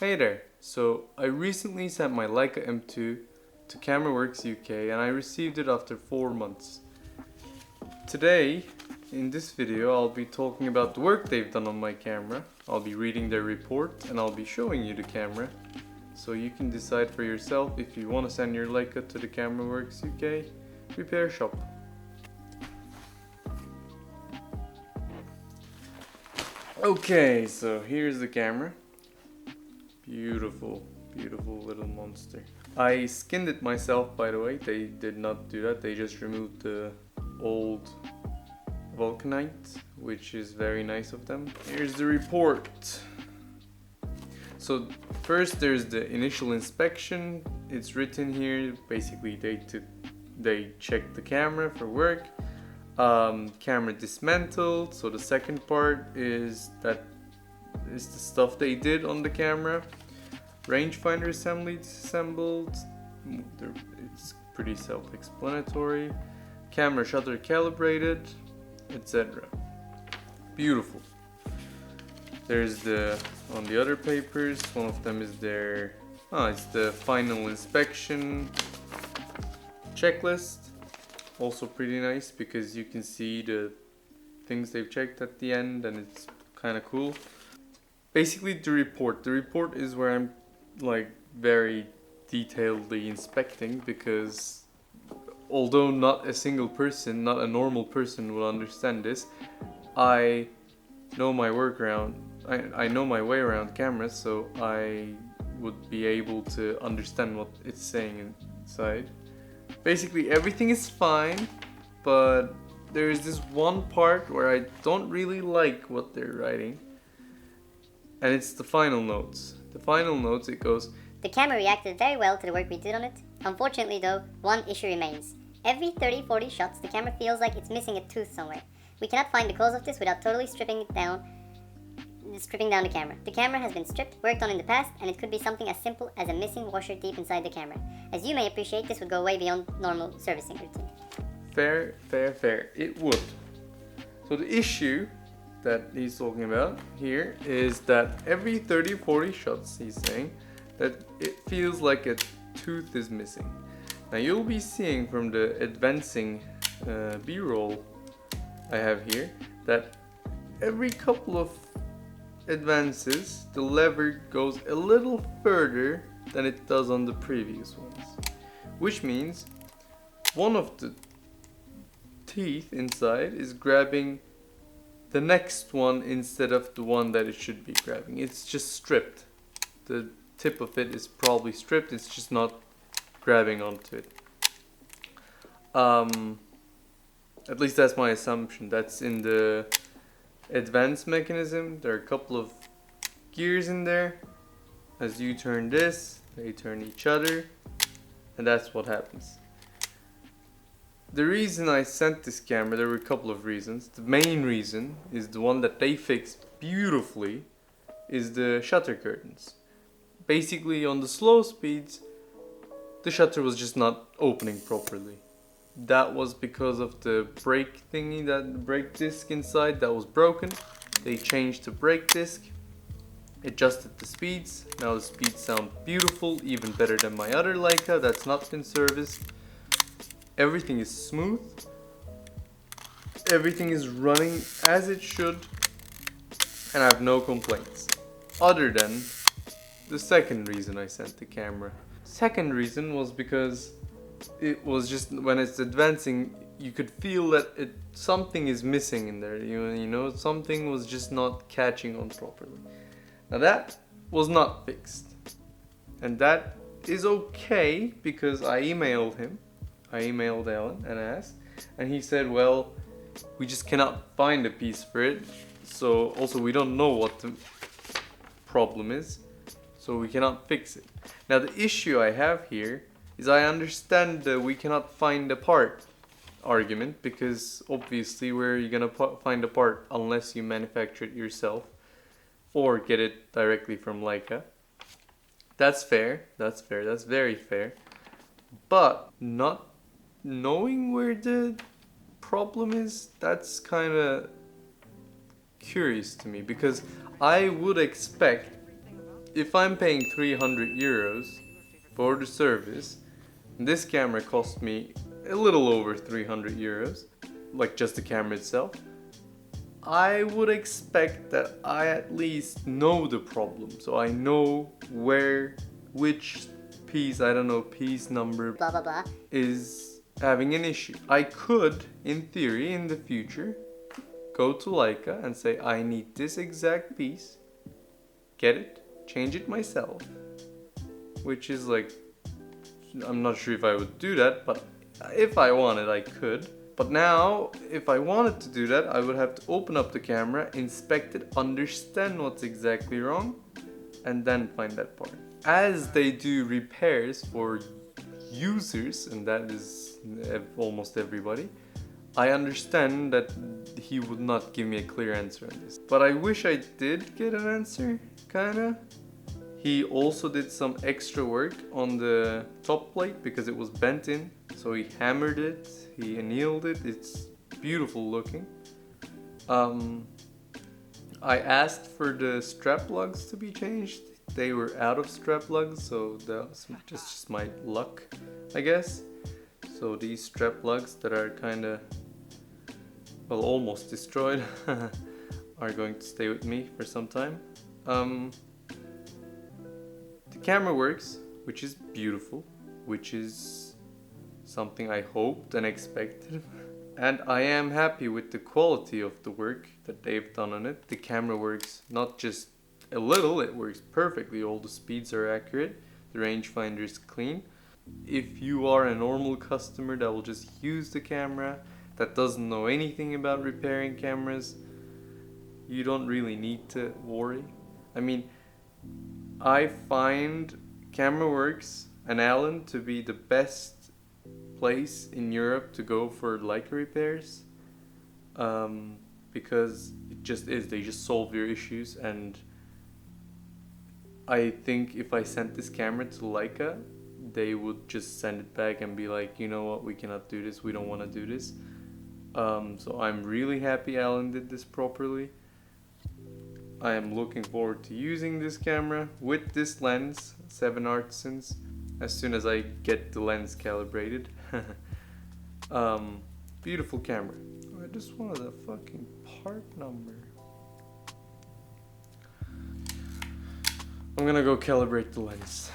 Hey there, so I recently sent my Leica M2 to Cameraworks UK and I received it after 4 months. Today, in this video, I'll be talking about the work they've done on my camera. I'll be reading their report and I'll be showing you the camera, so you can decide for yourself if you want to send your Leica to the Cameraworks UK repair shop. Okay, so here's the camera. Beautiful, beautiful little monster. I skinned it myself, by the way. They did not do that. They just removed the old vulcanite, which is very nice of them. Here's the report. So first there's the initial inspection. It's written here. Basically they checked the camera for work. Camera dismantled. So the second part is the stuff they did on the camera. Rangefinder assembly disassembled. It's pretty self-explanatory. Camera shutter calibrated, etc. Beautiful. There's on the other papers, one of them is it's the final inspection checklist. Also pretty nice because you can see the things they've checked at the end and it's kind of cool. Basically the report is where I'm like very detailedly inspecting, because although not a single person, not a normal person will understand this, I know my workaround. I know my way around cameras, so I would be able to understand what it's saying inside. Basically everything is fine, but there is this one part where I don't really like what they're writing. And it's the final notes. The final notes, it goes, "The camera reacted very well to the work we did on it. Unfortunately though, one issue remains. Every 30-40 shots, the camera feels like it's missing a tooth somewhere. We cannot find the cause of this without totally stripping down the camera. The camera has been stripped, worked on in the past, and it could be something as simple as a missing washer deep inside the camera. As you may appreciate, this would go way beyond normal servicing routine." Fair. It would. So the issue that he's talking about here is that every 30-40 shots, he's saying that it feels like a tooth is missing. Now you'll be seeing from the advancing B-roll I have here that every couple of advances the lever goes a little further than it does on the previous ones, which means one of the teeth inside is grabbing the next one instead of the one that it should be grabbing. It's just stripped. The tip of it is probably stripped, it's just not grabbing onto it. At least that's my assumption. That's in the advanced mechanism. There are a couple of gears in there. As you turn this, they turn each other, and that's what happens. The reason I sent this camera, there were a couple of reasons. The main reason is the one that they fixed beautifully, is the shutter curtains. Basically on the slow speeds, the shutter was just not opening properly. That was because of the brake thingy, that the brake disc inside that was broken. They changed the brake disc, adjusted the speeds. Now the speeds sound beautiful, even better than my other Leica that's not been serviced. Everything is smooth. Everything is running as it should. And I have no complaints. Other than the second reason I sent the camera. Second reason was because it was just, when it's advancing, you could feel that something is missing in there. You know, something was just not catching on properly. Now that was not fixed. And that is okay, because I emailed Alan and asked, and he said, well, we just cannot find a piece for it, so also we don't know what the problem is, so we cannot fix it. Now the issue I have here is, I understand that we cannot find a part argument, because obviously where are you gonna find a part unless you manufacture it yourself or get it directly from Leica. That's fair, that's very fair, but not knowing where the problem is, that's kind of curious to me, because I would expect if I'm paying 300 euros for the service, and this camera cost me a little over 300 euros, like just the camera itself, I would expect that I at least know the problem. So I know which piece, I don't know, piece number, blah blah blah, is having an issue. I could, in theory, in the future, go to Leica and say, I need this exact piece, get it, change it myself. Which is like, I'm not sure if I would do that, but if I wanted, I could. But now, if I wanted to do that, I would have to open up the camera, inspect it, understand what's exactly wrong, and then find that part. As they do repairs for users, and that is almost everybody, I understand that he would not give me a clear answer on this. But I wish I did get an answer, kinda. He also did some extra work on the top plate because it was bent in. So he hammered it, he annealed it, it's beautiful looking. I asked for the strap lugs to be changed. They were out of strap lugs, so that's just my luck, I guess. So these strap lugs that are kinda, well, almost destroyed are going to stay with me for some time. The Cameraworks, which is beautiful, which is something I hoped and expected. And I am happy with the quality of the work that they've done on it. The camera works not just a little, it works perfectly. All the speeds are accurate, the rangefinder is clean. If you are a normal customer that will just use the camera, that doesn't know anything about repairing cameras, you don't really need to worry. I mean, I find Cameraworks and Allen to be the best place in Europe to go for Leica repairs, because it just is. They just solve your issues, and I think if I sent this camera to Leica, they would just send it back and be like, you know what, we cannot do this, we don't want to do this. So I'm really happy Allen did this properly. I am looking forward to using this camera with this lens, 7 Artisans, as soon as I get the lens calibrated. Beautiful camera. I just wanted the fucking part number. I'm gonna go calibrate the lens.